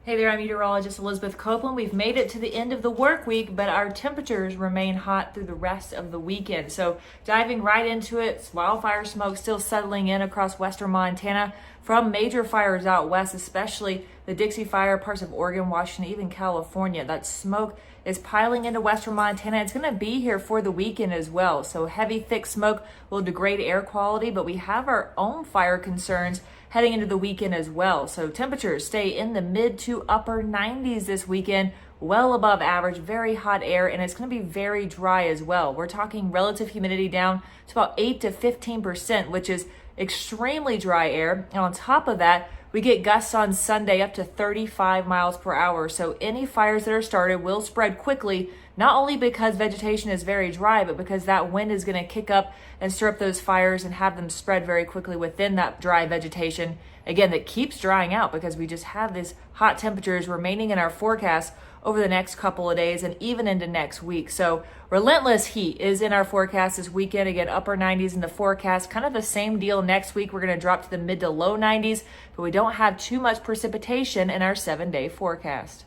Hey there, I'm meteorologist Elizabeth Copeland. We've made it to the end of the work week, but our temperatures remain hot through the rest of the weekend. So diving right into it, wildfire smoke still settling in across western Montana from major fires out west, especially the Dixie Fire, parts of Oregon, Washington, even California. That smoke is piling into western Montana. It's going to be here for the weekend as well. So heavy, thick smoke will degrade air quality, but we have our own fire concerns heading into the weekend as well. So temperatures stay in the mid to upper 90s this weekend, well above average, very hot air, and it's going to be very dry as well. We're talking relative humidity down to about 8 to 15%, which is extremely dry air. And on top of that, we get gusts on Sunday up to 35 miles per hour. So any fires that are started will spread quickly, not only because vegetation is very dry, but because that wind is going to kick up and stir up those fires and have them spread very quickly within that dry vegetation. Again, that keeps drying out because we just have these hot temperatures remaining in our forecast over the next couple of days and even into next week. So relentless heat is in our forecast this weekend. Again, upper 90s in the forecast. Kind of the same deal next week. We're going to drop to the mid to low 90s, but we don't have too much precipitation in our 7-day forecast.